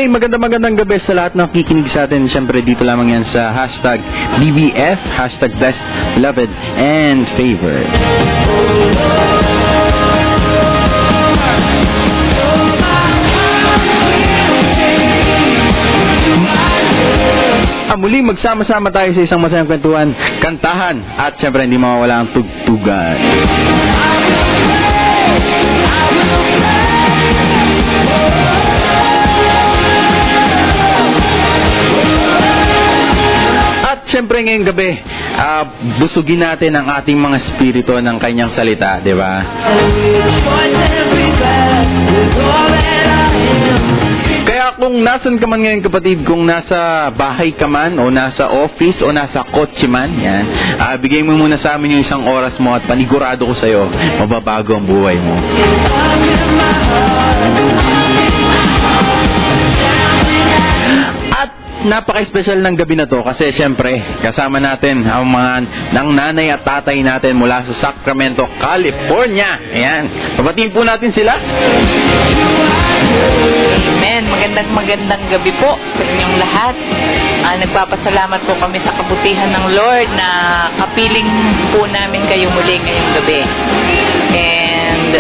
Okay, magandang gabi sa lahat ng kikinig sa atin. Siyempre, dito lamang yan sa hashtag BBF, hashtag Best, Beloved, and Favored. Muli, magsama-sama tayo sa isang masayang kwentuhan, kantahan, at siyempre hindi mawawala ang tugtugan. At siyempre ngayong gabi, busugin natin ang ating mga spirito ng kanyang salita, di ba? Kaya kung nasan ka man ngayon kapatid, kung nasa bahay ka man, o nasa office, o nasa kotse man, yan, bigay mo muna sa amin yung isang oras mo at panigurado ko sa'yo, mababago ang buhay mo. At napaka-special ng gabi na to kasi syempre kasama natin ang mga ng nanay at tatay natin mula sa Sacramento, California. Ayan, pabatiin po natin sila. Amen. Magandang gabi po sa inyong lahat. Nagpapasalamat po kami sa kabutihan ng Lord na kapiling po namin kayo muli ngayong gabi. And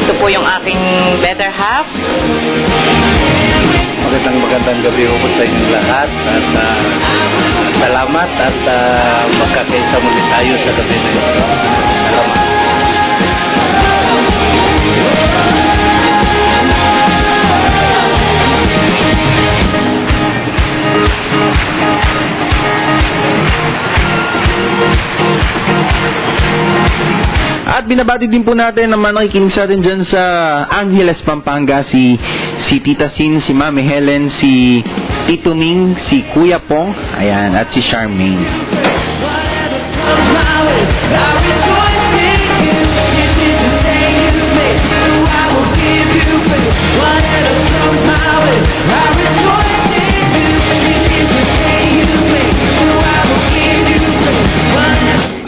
ito po yung aking better half. Magandang gabi po sa inyong lahat at salamat at magkakaisa muli tayo sa gabi na ito. Salamat. At binabati din po natin naman nakikinig sa atin dyan sa Angeles, Pampanga, si Tita Sin, si Mami Helen, si Tito Ning, si Kuya Pong, ayan, at si Charmaine.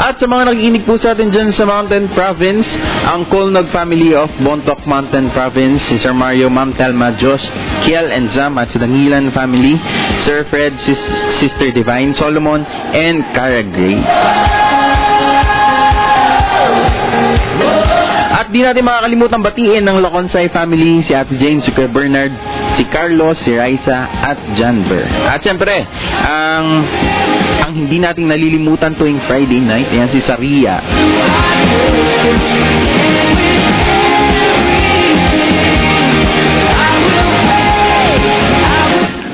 At sa mga nakikinig po sa atin dyan sa Mountain Province, ang Colnog family of Bontoc Mountain Province, si Sir Mario, Ma'am Telma, Josh, Kiel, and Jam, at sa Dangilan family, Sir Fred, Sister Divine, Solomon, and Cara Grace. At di natin makakalimutan batiin ng Loconsay family, si Ate Jane, si Kuya Bernard, si Carlos, si Raisa, at John Burr. At syempre, ang hindi nating nalilimutan tuwing Friday night, yan si Saria.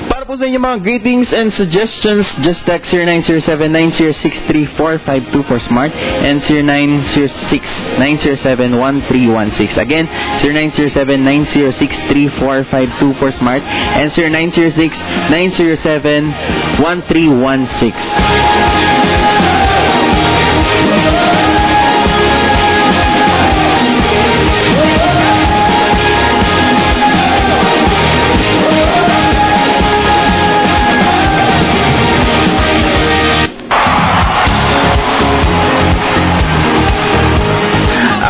Para po sa inyo mga greetings and suggestions, just text 0907-906-3452 for Smart and 0906-907-1316. Again, 0907-906-3452 for Smart and 0906-907-1316.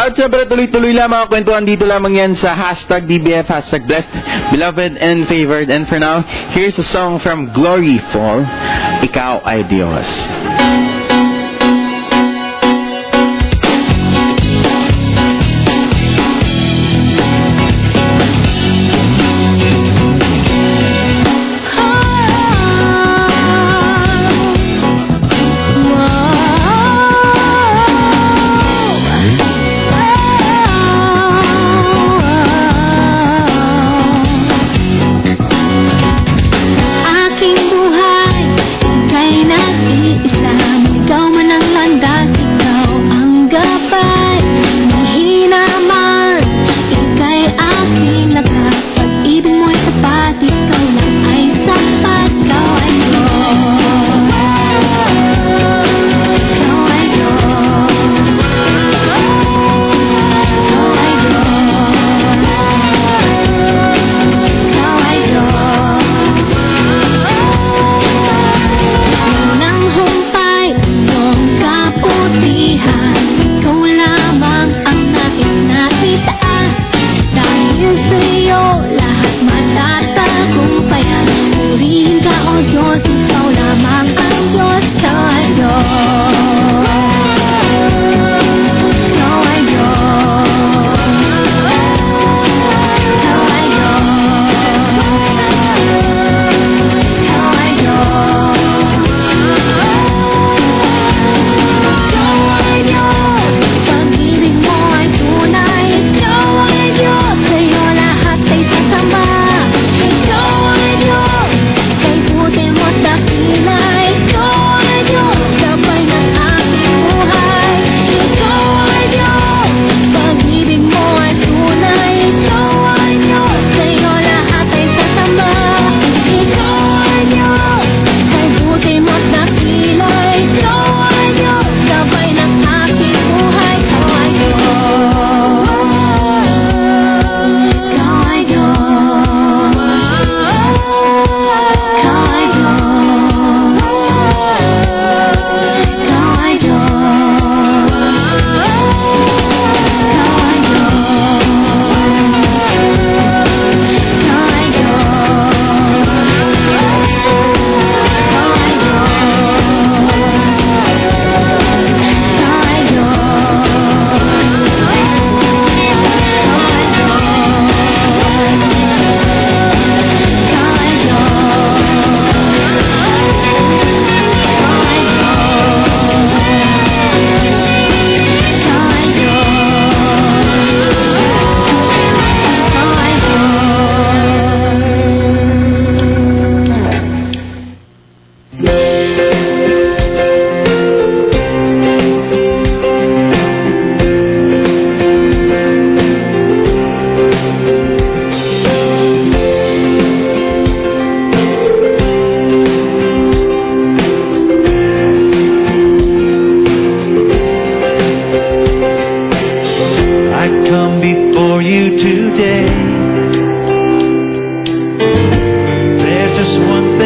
At syempre tuloy-tuloy lamang ang kwentuhan dito lamang yan sa hashtag BBF, hashtag Blessed, Beloved, and Favored. And for now, here's a song from Glory Fall, Ikaw Ay Diyos. Aking buhay kay nag-iisa.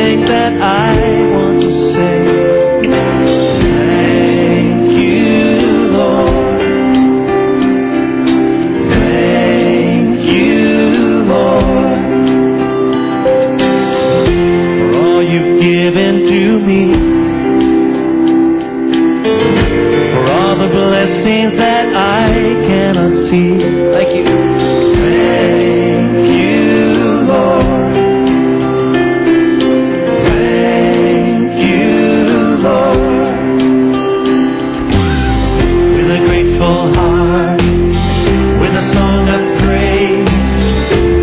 things that I want to say. Thank you, Lord. Thank you, Lord, for all you've given to me, for all the blessings that I cannot see. Thank you. Thank you, Lord. Thank you, Lord. With a grateful heart, with a song of praise,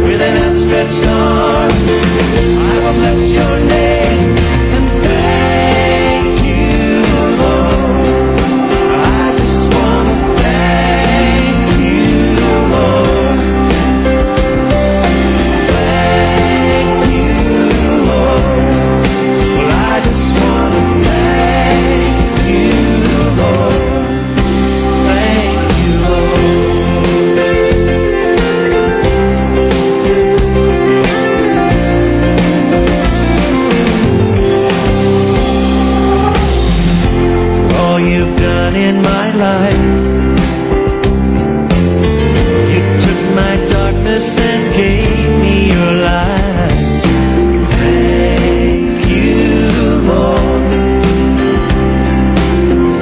with an outstretched arm, I will bless your name and thank you, Lord. I just want to thank you, Lord. Thank you, Lord. Well, I just want to thank you, Lord. Thank you, Lord. All you've done in my life, you took my darkness and gave me your light. Thank you, Lord.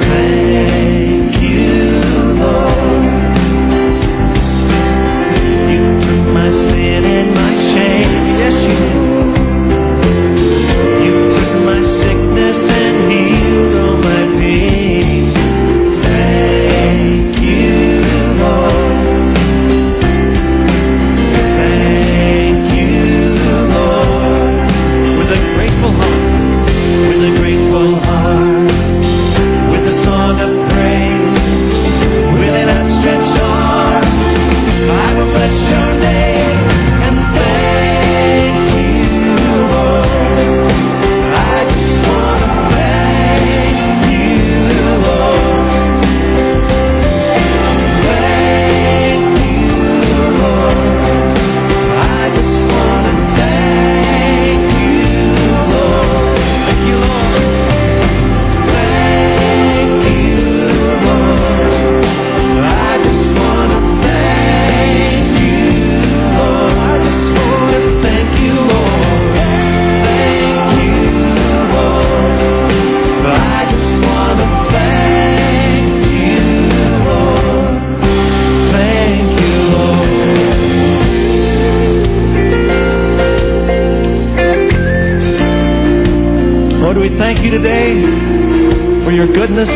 Thank you, Lord. You took my sin and my shame. Yes, you did. You took my sickness and healed all my pain. Thank you, Lord. Thank you, Lord. With a grateful heart, with a grateful heart, with a song of praise, with an outstretched arm, I will bless your name and thank you, Lord. I just want to thank you, Lord. Thank you, Lord. I just want to thank you, Lord. Thank you, Lord. Thank you, Lord. I just want to thank you, Lord. I just want to thank you, Lord. Thank you, Lord. I just want to thank you, Lord. Thank you, Lord. Lord, we thank you today for your goodness,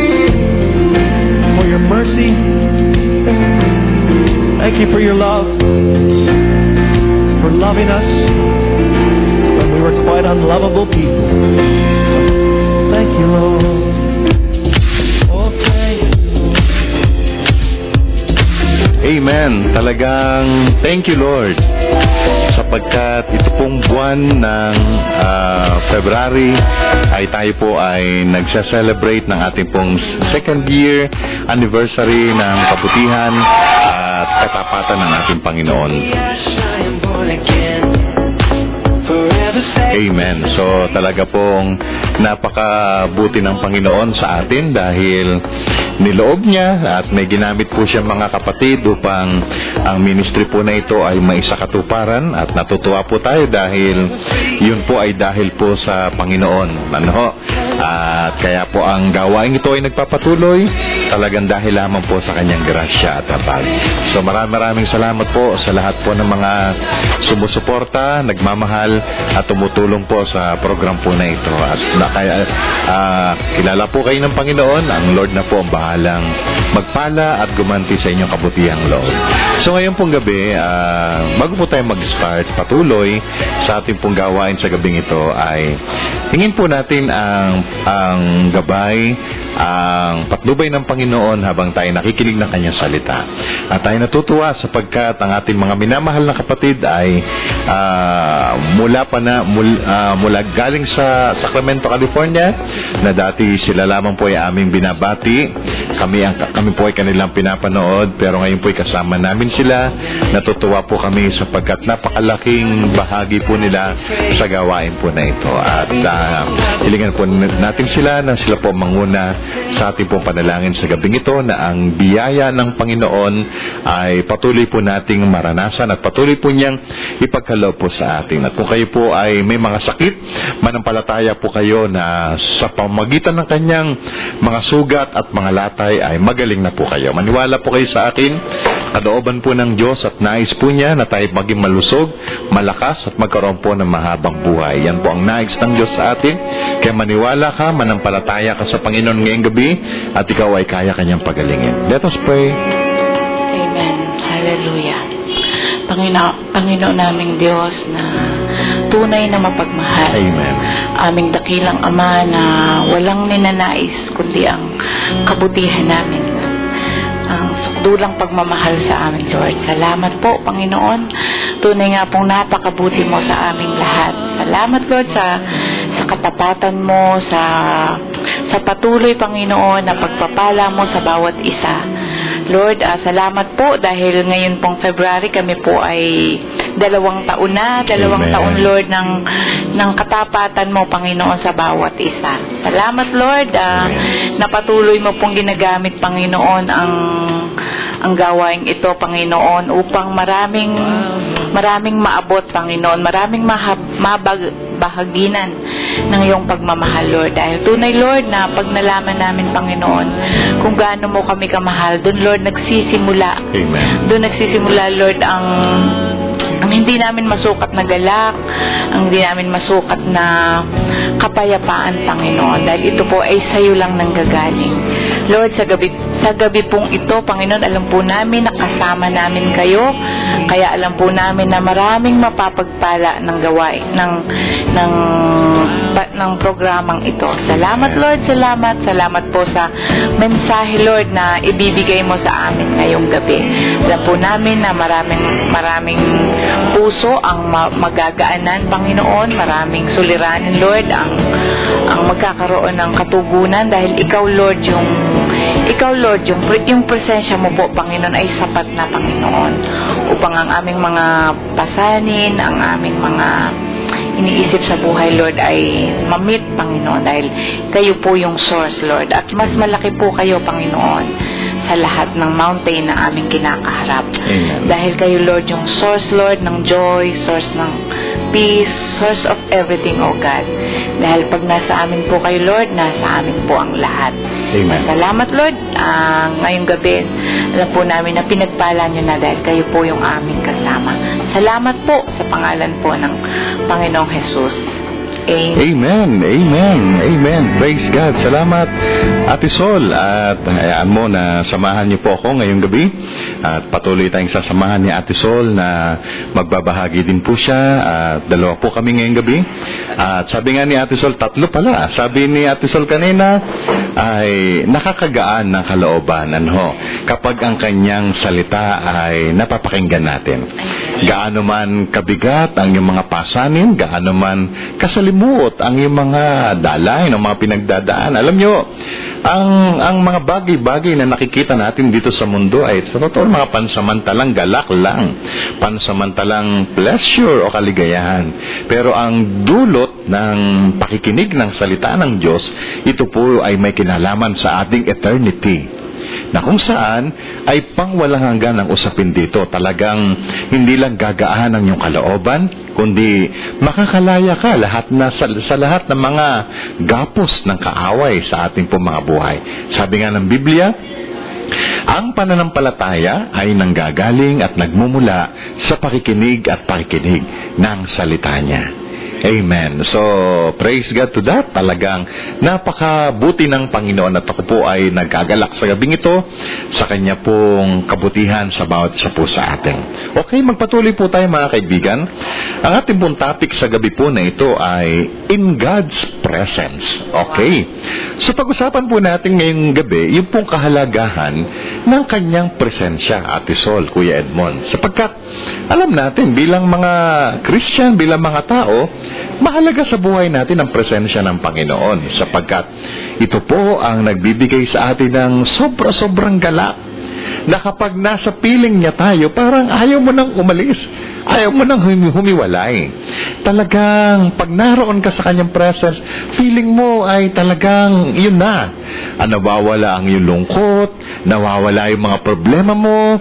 for your mercy. Thank you for your love, for loving us when we were quite unlovable people. Thank you, Lord. Oh, thank you. Amen. Talagang thank you, Lord, sapagkat ito pong buwan ng February ay tayo po ay nagsa-celebrate ng ating pong second year anniversary ng kabutihan at katapatan ng ating Panginoon. Amen. So talaga pong napakabuti ng Panginoon sa atin dahil niloob niya at may ginamit po siya mga kapatid upang ang ministry po na ito ay maisakatuparan at natutuwa po tayo dahil yun po ay dahil po sa Panginoon. Ano ho? At kaya po ang gawain ito ay nagpapatuloy talagang dahil lamang po sa kanyang grasya at habag. So maraming salamat po sa lahat po ng mga sumusuporta, nagmamahal at tumutulong po sa program po na ito. At kilala po kayo ng Panginoon, ang Lord na po ang bahalang magpala at gumanti sa inyong kabutihang loob. So ngayon pong gabi, bago po tayo mag-start patuloy sa ating pong gawain sa gabing ito ay hingin po natin ang gabay, ang patnubay ng Panginoon habang tayo nakikinig ng kanyang salita. At tayo natutuwa sapagkat ang ating mga minamahal na kapatid ay mula galing sa Sacramento, California, na dati sila lamang po ay aming binabati kami po ay kanilang pinapanood, pero ngayon po ay kasama namin sila. Natutuwa po kami sapagkat napakalaking bahagi po nila sa gawain po na ito. At hilingan po natin sila na sila po manguna sa ating pong panalangin sa gabing ito, na ang biyaya ng Panginoon ay patuloy po nating maranasan at patuloy po niyang ipagkaloob po sa atin. At kung kayo po ay may mga sakit, manampalataya po kayo na sa pamagitan ng kanyang mga sugat at mga latay ay magaling na po kayo. Maniwala po kayo sa akin, kalooban po ng Diyos at nais po niya na tayo maging malusog, malakas at magkaroon po ng mahabang buhay. Yan po ang nais ng Diyos sa atin. Kaya maniwala ka, manampalataya ka sa Panginoon ngayong gabi at ikaw ay kaya kanyang pagalingin. Let us pray. Amen. Hallelujah. Panginoon naming Diyos na tunay na mapagmahal. Amen. Aming dakilang Ama na walang ninanais kundi ang kabutihan namin. Ang sukdulang pagmamahal sa amin, Lord. Salamat po, Panginoon. Tunay nga pong napakabuti mo sa aming lahat. Salamat, Lord, sa katapatan mo, sa patuloy, Panginoon, na pagpapala mo sa bawat isa. Lord, salamat po dahil ngayon pong February kami po ay 2 taon na, 2 Amen. taon, Lord, ng katapatan mo, Panginoon, sa bawat isa. Salamat, Lord, na patuloy mo pong ginagamit, Panginoon, ang gawain ito, Panginoon, upang maraming maabot, Panginoon, maraming mabahaginan ng iyong pagmamahal, Lord. Dahil tunay, Lord, na pag nalaman namin, Panginoon, kung gaano mo kami kamahal, doon, Lord, nagsisimula. Amen. Doon nagsisimula, Lord, ang hindi namin masukat na galak, ang hindi namin masukat na kapayapaan, Panginoon. Dahil ito po ay sa iyo lang nanggagaling. Lord, sa gabi pong ito, Panginoon, alam po namin na kasama namin kayo. Kaya alam po namin na maraming mapapagpala ng gawain ng programang ito. Salamat, Lord, salamat po sa mensahe, Lord, na ibibigay mo sa amin ngayong gabi. Alam po namin na maraming puso ang magagaanan, Panginoon, maraming suliranin, Lord, ang magkakaroon ng katugunan dahil ikaw, Lord, yung presensya mo po, Panginoon, ay sapat na, Panginoon, upang ang aming mga pasanin, ang aming mga iniisip sa buhay, Lord, ay ma-meet, Panginoon, dahil kayo po yung source, Lord, at mas malaki po kayo, Panginoon, sa lahat ng mountain na aming kinakaharap. Amen. Dahil kayo, Lord, yung source, Lord, ng joy, source ng peace, source of everything, O God. Dahil pag nasa amin po kayo, Lord, nasa amin po ang lahat. Amen. Salamat, Lord. Ngayong gabi, alam po namin na pinagpala nyo na dahil kayo po yung aming kasama. Salamat po sa pangalan po ng Panginoong Jesus. Amen. Amen. Praise God. Salamat, Ate Sol. At hayaan mo na samahan niyo po ako ngayong gabi. At patuloy tayong sasamahan ni Ate Sol na magbabahagi din po siya. At 2 po kami ngayong gabi. At sabi nga ni Ate Sol, 3 pala. Sabi ni Ate Sol kanina, ay nakakagaan ng kalooban, kapag ang kanyang salita ay napapakinggan natin. Gaano man kabigat ang iyong mga pasanin, gaano man kasalimuot ang iyong mga dalay, ng mga pinagdadaan. Alam nyo, ang mga bagay-bagay na nakikita natin dito sa mundo ay sa totoo mga pansamantalang galak lang, pansamantalang pleasure o kaligayahan. Pero ang dulot ng pakikinig ng salita ng Diyos, ito po ay may kinalaman sa ating eternity, na kung saan ay pangwalang hanggan ang usapin dito. Talagang hindi lang gagaan ang iyong kalooban, kundi makakalaya ka sa lahat ng mga gapos ng kaaway sa ating pong mga buhay. Sabi nga ng Biblia, ang pananampalataya ay nanggagaling at nagmumula sa pakikinig at pakikinig ng salita niya. Amen. So, praise God to that. Talagang napakabuti ng Panginoon at ako po ay nagagalak sa gabing ito sa Kanya pong kabutihan sa bawat isa po sa atin. Okay, magpatuloy po tayo mga kaibigan. Ang ating pong topic sa gabi po na ito ay In God's Presence. Okay. So, pag-usapan po natin ngayong gabi yung pong kahalagahan ng Kanyang presensya, Ate Sol, Kuya Edmond. Sapagkat alam natin, bilang mga Christian, bilang mga tao, mahalaga sa buhay natin ang presensya ng Panginoon sapagkat ito po ang nagbibigay sa atin ng sobra-sobrang galak na kapag nasa piling niya tayo, parang ayaw mo nang umalis. Ayaw mo nang humiwalay. Talagang, pag naroon ka sa kanyang presence, feeling mo ay talagang, yun na. Nawawala ang iyong lungkot, nawawala yung mga problema mo,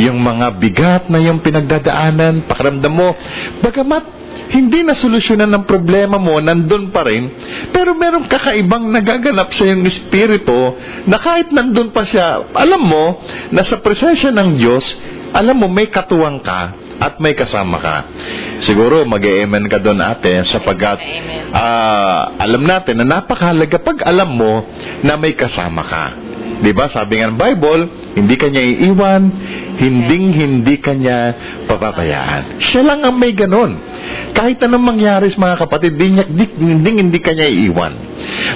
yung mga bigat na yung pinagdadaanan, pakiramdam mo. Bagamat, hindi na solusyonan ng problema mo, nandun pa rin, pero meron kakaibang nagaganap sa iyong espiritu na kahit nandun pa siya, alam mo na sa presensya ng Diyos, alam mo may katuwang ka at may kasama ka. Siguro mag-e-amen ka doon, ate, sapagkat alam natin na napakahalaga pag alam mo na may kasama ka. Diba? Sabi nga ng Bible, hindi ka niya iiwan, hindi ka niya papabayaan. Siya lang ang may ganon. Kahit anong mangyari sa mga kapatid, hindi ka niya iiwan.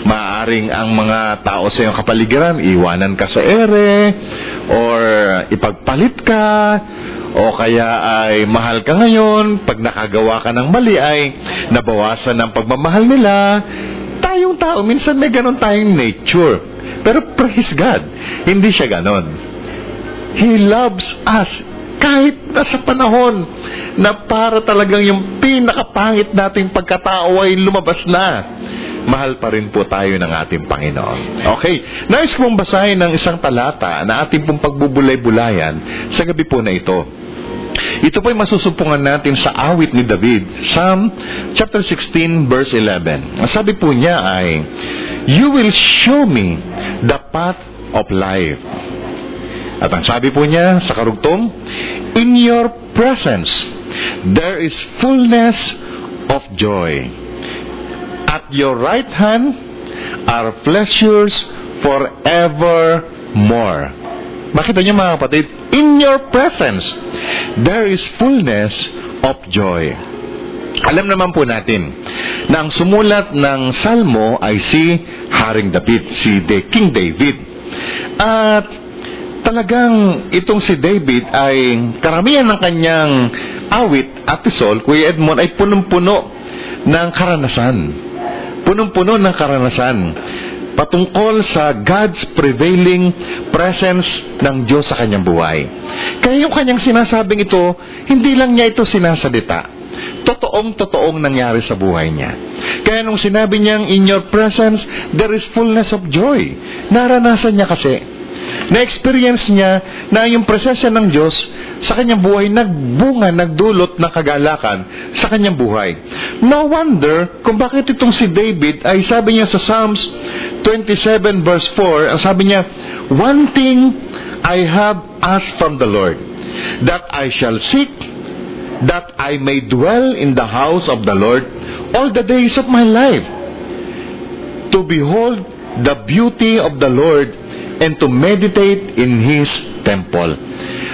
Maaring ang mga tao sa iyong kapaligiran, iwanan ka sa ere, or ipagpalit ka, o kaya ay mahal ka ngayon, pag nakagawa ka ng mali ay nabawasan ng pagmamahal nila. Tayong tao, minsan may ganon tayong nature. Pero praise God, hindi siya ganon. He loves us. Kahit nasa panahon na para talagang yung pinakapangit nating pagkatao ay lumabas na, mahal pa rin po tayo ng ating Panginoon. Okay, nais kong basahin ng isang talata na ating pong pagbubulay-bulayan sa gabi po na ito. Ito po ay masusupungan natin sa awit ni David, Psalm chapter 16 verse 11. Ang sabi po niya ay, "You will show me the path of life." At ang sabi po niya sa karugtong, "In your presence there is fullness of joy. At your right hand are pleasures forevermore." Makita niyo mga kapatid, in your presence there is fullness of joy. Alam naman po natin na ang sumulat ng Salmo ay si Haring David, King David. At talagang itong si David ay karamihan ng kanyang awit at tisol, Kuya Edmond, ay punong-puno ng karanasan. Punong-puno ng karanasan patungkol sa God's prevailing presence ng Diyos sa kanyang buhay. Kaya yung kanyang sinasabing ito, hindi lang niya ito sinasalita. Totoong-totoong nangyari sa buhay niya. Kaya nung sinabi niyang, "In your presence, there is fullness of joy." Naranasan niya kasi. Na-experience niya na yung presensya ng Diyos sa kanyang buhay nagbunga, nagdulot ng kagalakan sa kanyang buhay. No wonder kung bakit itong si David ay sabi niya sa Psalms 27 verse 4, ang sabi niya, "One thing I have asked from the Lord, that I shall seek, that I may dwell in the house of the Lord all the days of my life, to behold the beauty of the Lord and to meditate in His temple."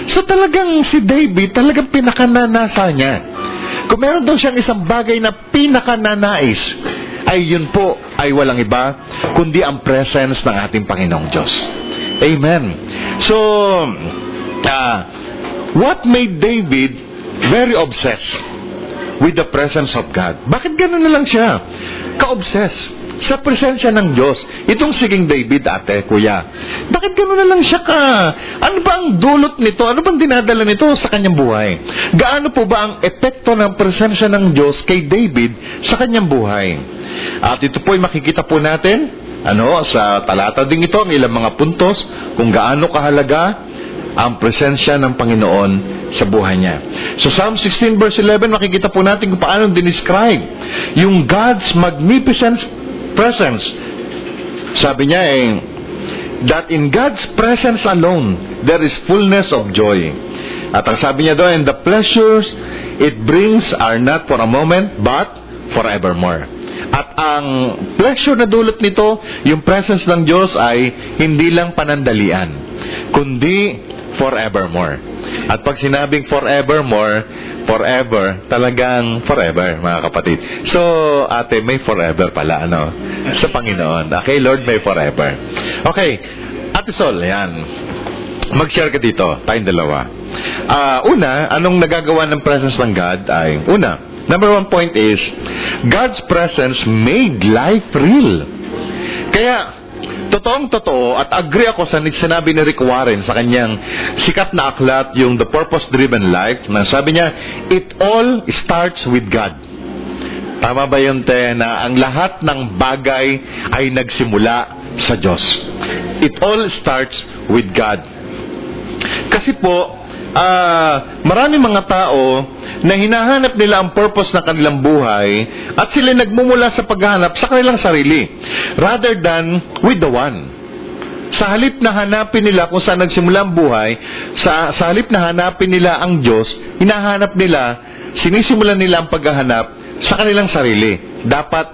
So talagang si David, talagang pinakananasa niya. Kung meron daw siyang isang bagay na pinakananais, ay yun po ay walang iba, kundi ang presence ng ating Panginoong Diyos. Amen. So, what made David very obsessed with the presence of God? Bakit gano'n na lang siya? Ka-obsessed sa presensya ng Diyos. Itong siging David, ate, kuya. Bakit gano'n na lang siya ka? Ano ba ang dulot nito? Ano bang dinadala nito sa kanyang buhay? Gaano po ba ang epekto ng presensya ng Diyos kay David sa kanyang buhay? At ito po ay makikita po natin, sa talata ding ito, ang ilang mga puntos, kung gaano kahalaga ang presensya ng Panginoon sa buhay niya. Sa Psalm 16 verse 11, makikita po natin kung paano dinescribe yung God's magnificent presence. Sabi niya that in God's presence alone, there is fullness of joy. At ang sabi niya doon, the pleasures it brings are not for a moment, but forevermore. At ang pleasure na dulot nito, yung presence ng Diyos ay hindi lang panandalian, kundi forevermore. At pag sinabing forevermore, forever, talagang forever, mga kapatid. So, ate, may forever pala, sa Panginoon. Okay, Lord, may forever. Okay, Ate Sol, yan. Mag-share ka dito, tayong dalawa. Una, anong nagagawa ng presence ng God ay, number 1 point is, God's presence made life real. Kaya, totoong-totoo at agree ako sa sinabi ni Rick Warren sa kanyang sikat na aklat, yung The Purpose-Driven Life, na sabi niya, it all starts with God. Tama ba yun, te, na ang lahat ng bagay ay nagsimula sa Diyos? It all starts with God. Kasi po, marami mga tao na hinahanap nila ang purpose ng kanilang buhay at sila nagmumula sa paghahanap sa kanilang sarili rather than with the one. Sa halip na hanapin nila kung saan nagsimula ang buhay, sa halip na hanapin nila ang Diyos, hinahanap nila, sinisimulan nila ang paghahanap sa kanilang sarili. Dapat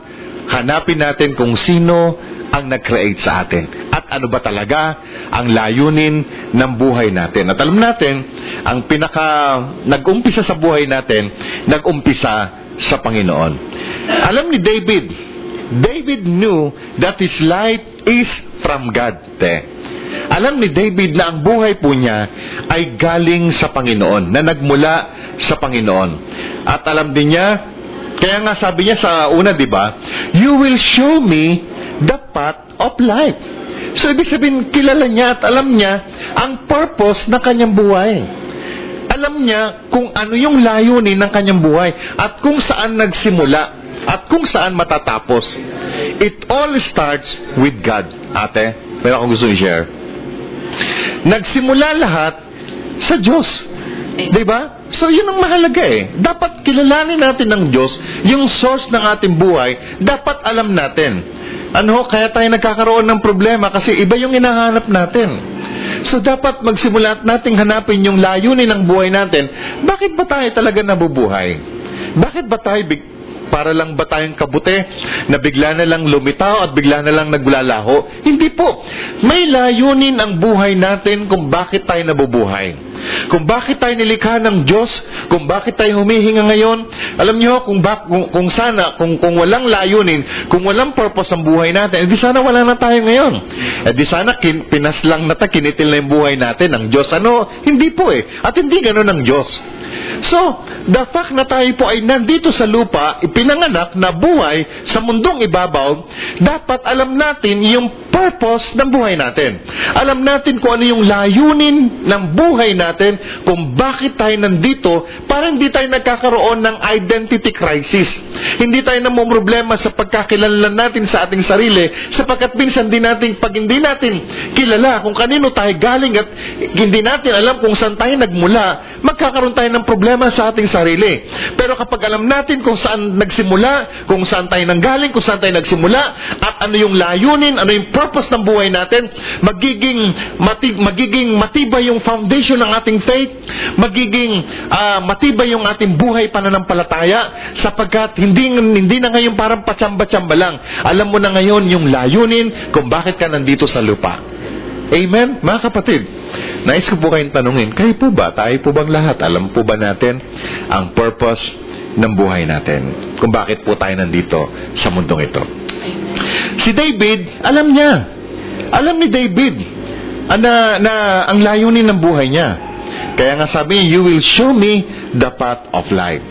hanapin natin kung sino ang nag-create sa atin. At ano ba talaga ang layunin ng buhay natin. At alam natin, ang nag-umpisa sa buhay natin, nag-umpisa sa Panginoon. Alam ni David knew that his life is from God. Alam ni David na ang buhay po niya ay galing sa Panginoon, na nagmula sa Panginoon. At alam din niya, kaya nga sabi niya sa una, di ba, you will show me the path of life. So, ibig sabihin, kilala niya at alam niya ang purpose ng kanyang buhay. Alam niya kung ano yung layunin ng kanyang buhay at kung saan nagsimula at kung saan matatapos. It all starts with God. Ate, meron akong gusto i-share. Nagsimula lahat sa Diyos. Diba? So, yun ang mahalaga eh. Dapat kilalanin natin ng Diyos, yung source ng ating buhay, dapat alam natin. Kaya tayo nagkakaroon ng problema kasi iba yung hinahanap natin. So, dapat magsimula nating hanapin yung layunin ng buhay natin. Bakit ba tayo talaga nabubuhay? Bakit ba tayo para lang ba tayong kabute na bigla na lang lumitaw at bigla na lang naglalaho? Hindi po. May layunin ang buhay natin kung bakit tayo nabubuhay. Kung bakit tayo nilikha ng Diyos, kung bakit tayo humihinga ngayon. Alam niyo, kung walang layunin, kung walang purpose ang buhay natin, edi sana wala na tayo ngayon. Edi sana pinaslang na kinitil na yung buhay natin ng Diyos. Hindi po eh. At hindi ganun ang Diyos. So, the fact na tayo po ay nandito sa lupa, ipinanganak na buhay sa mundong ibabaw, dapat alam natin yung purpose ng buhay natin. Alam natin kung ano yung layunin ng buhay natin, kung bakit tayo nandito, para hindi tayo nagkakaroon ng identity crisis. Hindi tayo namumroblema sa pagkakilala natin sa ating sarili, sapagkat minsan pag hindi natin kilala kung kanino tayo galing at hindi natin alam kung saan tayo nagmula, magkakaroon tayo ng problema sa ating sarili. Pero kapag alam natin kung saan nagsimula, kung saan tayo nanggaling, kung saan tayo nagsimula, at ano yung layunin, ano yung purpose ng buhay natin, magiging matibay yung foundation ng ating faith, magiging matibay yung ating buhay pananampalataya, sapagkat hindi na ngayon parang patsamba-tsamba lang. Alam mo na ngayon yung layunin kung bakit ka nandito sa lupa. Amen? Mga kapatid, nais ko po kayong tanungin, kayo po ba, tayo po bang lahat, alam po ba natin ang purpose ng buhay natin? Kung bakit po tayo nandito sa mundong ito? Si David, alam niya. Alam ni David na ang layunin ng buhay niya. Kaya nga sabi niya, you will show me the path of life.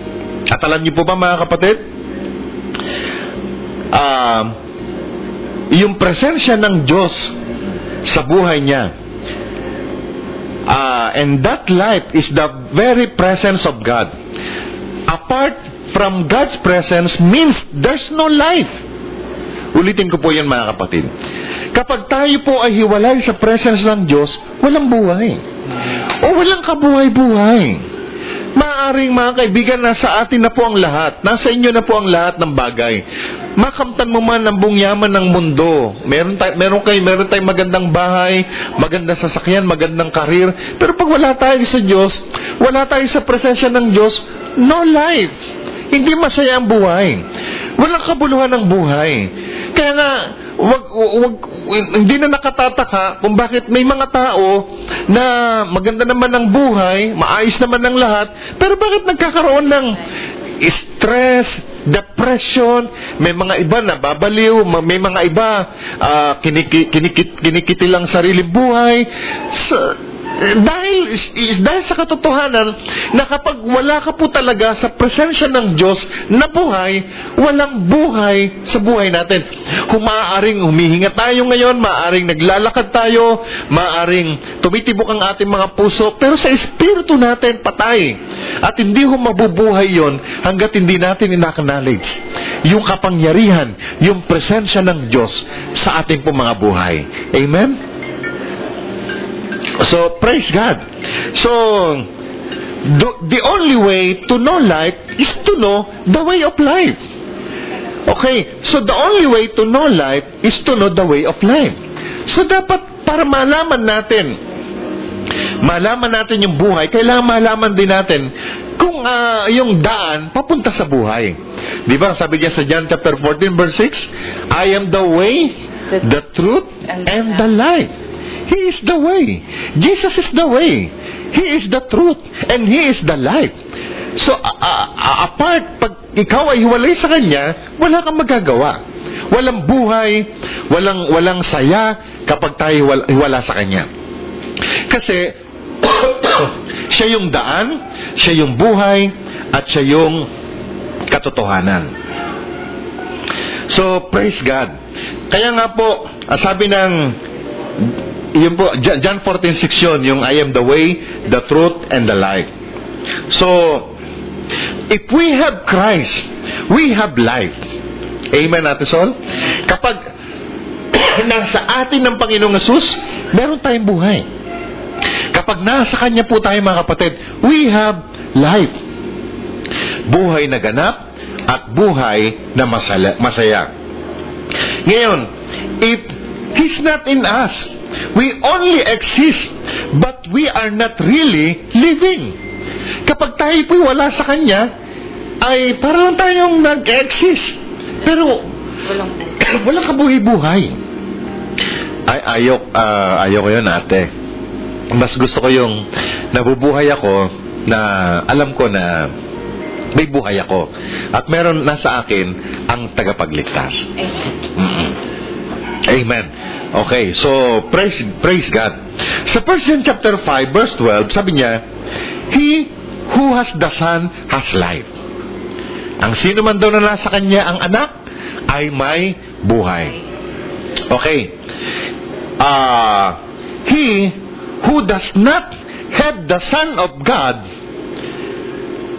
At alam niyo po ba mga kapatid? Yung presensya ng Diyos sa buhay niya, and that life is the very presence of God. Apart from God's presence means there's no life. Ulitin ko po yan mga kapatid. Kapag tayo po ay hiwalay sa presence ng Diyos, walang buhay. O walang kabuhay-buhay. Maaaring mga kaibigan, nasa atin na po ang lahat. Nasa inyo na po ang lahat ng bagay. Makamtan mo man ang buong yaman ng mundo. Meron tayong magandang bahay, magandang sasakyan, magandang karir. Pero pag wala tayo sa Diyos, wala tayo sa presensya ng Diyos, no life. Hindi masaya ang buhay. Walang kabuluhan ng buhay. Kaya nga, hindi na nakatataka kung bakit may mga tao na maganda naman ang buhay, maayos naman ang lahat, pero bakit nagkakaroon ng stress, depression, may mga iba na babaliw, may mga iba kinikiti lang sariling buhay. dahil sa katotohanan na kapag wala ka po talaga sa presensya ng Diyos na buhay, walang buhay sa buhay natin. Kung maaaring humihinga tayo ngayon, maaaring naglalakad tayo, maaaring tumitibok ang ating mga puso, pero sa espiritu natin patay. At hindi ho mabubuhay yon hanggat hindi natin ina-acknowledge yung kapangyarihan, yung presensya ng Diyos sa ating po mga buhay. Amen? So, praise God. So, the only way to know life is to know the way of life. Okay, so the only way to know life is to know the way of life. So, dapat para malaman natin yung buhay, kailangan malaman din natin kung yung daan papunta sa buhay. Di ba? Sabi niya sa John chapter 14 verse 6, I am the way, the truth, and the life. He is the way. Jesus is the way. He is the truth. And He is the life. So, apart, pag ikaw ay hiwalay sa Kanya, wala kang magagawa. Walang buhay, walang saya kapag tayo hiwala sa Kanya. Kasi, siya yung daan, siya yung buhay, at siya yung katotohanan. So, praise God. Kaya nga po, sabi ng yun po, John 14:6 yun, yung I am the way, the truth, and the life. So, if we have Christ, we have life. Amen, Ate Sol? Kapag nasa atin ng Panginoong Hesus, meron tayong buhay. Kapag nasa Kanya po tayo, mga kapatid, we have life. Buhay na ganap at buhay na masaya. Ngayon, if He's not in us, we only exist, but we are not really living. Kapag tayo po'y wala sa Kanya, ay parang tayong nag-exist. Pero, walang kabuhay-buhay. Ayoko yun, ate. Mas gusto ko yung nabubuhay ako na alam ko na may buhay ako. At meron nasa akin ang tagapagligtas. Amen. Okay, so praise God. Sa 1 John chapter 5 verse 12, sabi niya, He who has the Son has life. Ang sino man daw na nasa Kanya ang anak ay may buhay. Okay. He who does not have the Son of God,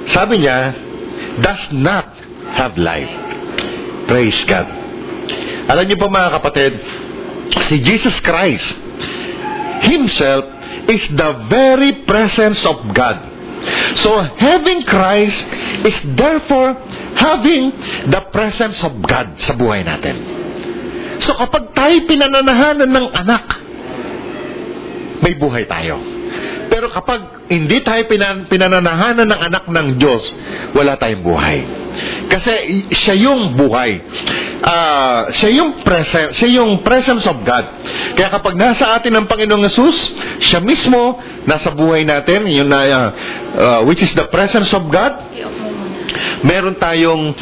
sabi niya, does not have life. Praise God. Alam niyo po mga kapatid, si Jesus Christ Himself is the very presence of God. So, having Christ is therefore having the presence of God sa buhay natin. So, kapag tayo pinananahanan ng anak, may buhay tayo. Pero kapag hindi tayo pinananahanan ng anak ng Diyos, wala tayong buhay. Kasi siya yung buhay. Siya yung presence of God. Kaya kapag nasa atin ang Panginoong Hesus, siya mismo nasa buhay natin, yun na, which is the presence of God, meron tayong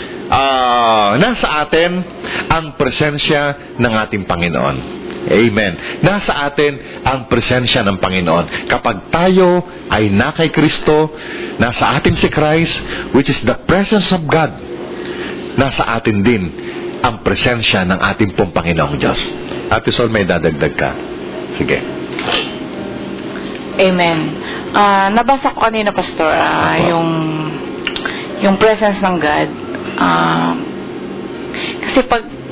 nasa atin ang presensya ng ating Panginoon. Amen. Nasa atin ang presensya ng Panginoon. Kapag tayo ay na kay Kristo, nasa atin si Christ, which is the presence of God, nasa atin din ang presensya ng ating pong Panginoong Diyos. Ate Sol, may dadagdag ka. Sige. Amen. Nabasa ko kanina, Pastor, yung presence ng God. Kasi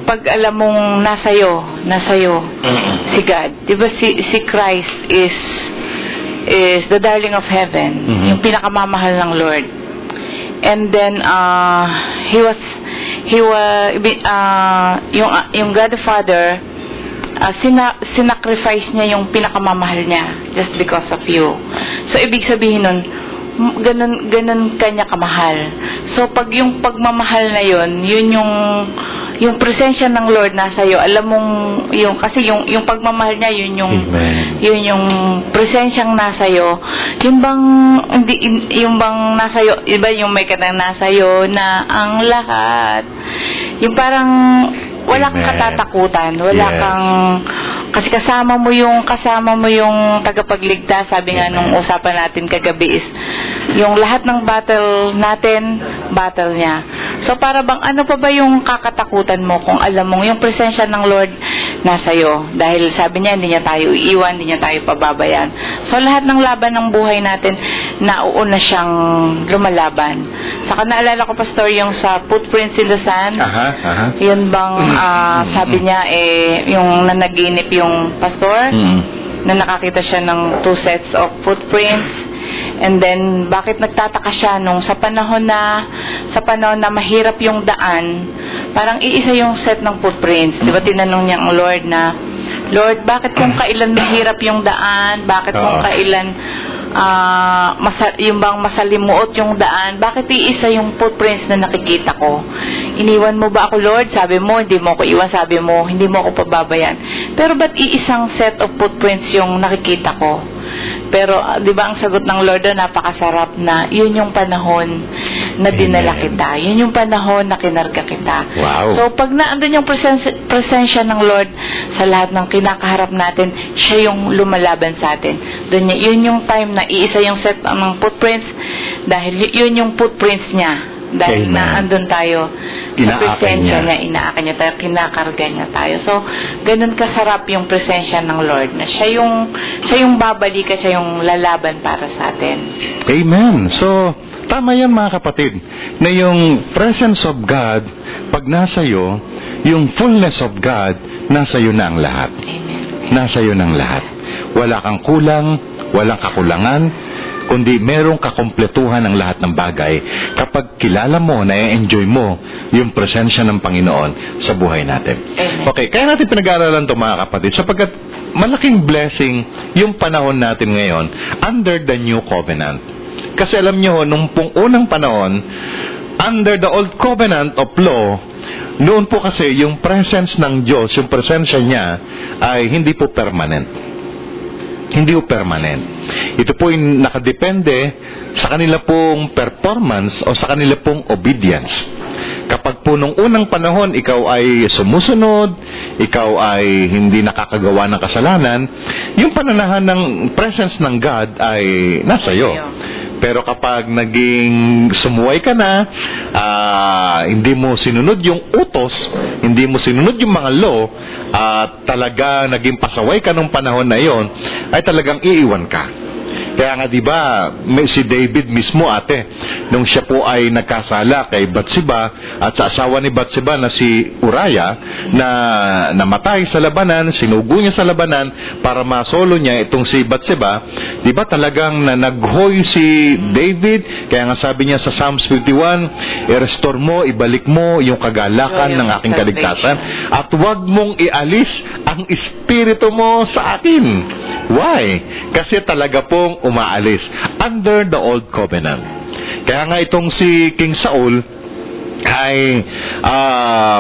pag alam mong nasayo si God, di ba si Christ is the darling of heaven, yung pinakamamahal ng Lord. And then yung God the Father, sinacrifice niya yung pinakamamahal niya just because of you. So ibig sabihin nun, ganun kanya kamahal. So pag yung pagmamahal na yun yung presensya ng Lord nasa iyo, alam mong kasi yung pagmamahal niya yun yung presensyang nasa iyo. Yung bang nasa iyo, iba yung may kanang nasa iyo na ang lahat. Yung parang wala kang katatakutan, wala kang Kasi kasama mo yung tagapagligtas, sabi nga nung usapan natin kagabi is yung lahat ng battle natin, battle niya. So para bang ano pa ba yung kakatakutan mo kung alam mong yung presensya ng Lord nasa iyo? Dahil sabi niya hindi niya tayo iiwan, hindi niya tayo pababayan. So lahat ng laban ng buhay natin, nauuna siyang lumalaban. Saka naalala ko, Pastor, yung sa Footprints in the Sand. Yun bang sabi niya yung nanaginip yung pastor na nakakita siya ng 2 sets of footprints, and then bakit nagtataka siya nung sa panahon na mahirap yung daan, parang iisa yung set ng footprints, di ba? Tinanong niya ang Lord na, Lord, bakit kung kailan mahirap yung daan, bakit kung kailan yung bang masalimuot yung daan, bakit iisa yung footprints na nakikita ko? Iniwan mo ba ako, Lord? Sabi mo, hindi mo ako iwan. Sabi mo, hindi mo ako pababayan. Pero ba't iisang set of footprints yung nakikita ko? Pero, di ba ang sagot ng Lord doon, napakasarap na, yun yung panahon na dinala kita. Yun yung panahon na kinarga kita. Wow. So, pag naandun yung presensya ng Lord sa lahat ng kinakaharap natin, siya yung lumalaban sa atin. Doon yun yung time na iisa yung set ng footprints, dahil yun yung footprints niya. Dahil naandun tayo sa presensya niya, inaaka niya tayo, kinakarga niya tayo. So, ganun kasarap yung presensya ng Lord, na siya yung babalikan, siya yung lalaban para sa atin. Amen. So, tama yan mga kapatid, na yung presence of God, pag nasa iyo, yung fullness of God, nasa iyo na ang lahat. Amen. Nasa iyo ng lahat. Wala kang kulang, walang kakulangan, kundi merong kakumpletuhan ng lahat ng bagay kapag kilala mo, na-enjoy mo yung presensya ng Panginoon sa buhay natin. Amen. Okay, kaya natin pinag-aaralan ito mga kapatid, sapagkat malaking blessing yung panahon natin ngayon under the new covenant. Kasi alam nyo, nung pong unang panahon, under the old covenant of law, noon po kasi yung presence ng Diyos, yung presensya niya ay hindi po permanent. Hindi po permanent. Ito po yung nakadepende sa kanila pong performance o sa kanila pong obedience. Kapag po nung unang panahon, ikaw ay sumusunod, ikaw ay hindi nakakagawa ng kasalanan, yung pananahan ng presence ng God ay nasa iyo. Pero kapag naging sumuway ka na, hindi mo sinunod yung utos, hindi mo sinunod yung mga law, at talaga naging pasaway ka nung panahon na yon, ay talagang iiwan ka. Kaya nga diba, si David mismo ate, nung siya po ay nagkasala kay Bathsheba at sa asawa ni Bathsheba na si Uriah, na namatay sa labanan, sinugo niya sa labanan para masolo niya itong si Bathsheba, diba talagang naghoy si David, kaya nga sabi niya sa Psalms 51, i-restore mo, ibalik mo yung kagalakan ng aking kaligtasan, at huwag mong ialis ang espiritu mo sa akin. Why? Kasi talaga pong umaalis under the old covenant. Kaya nga itong si King Saul ay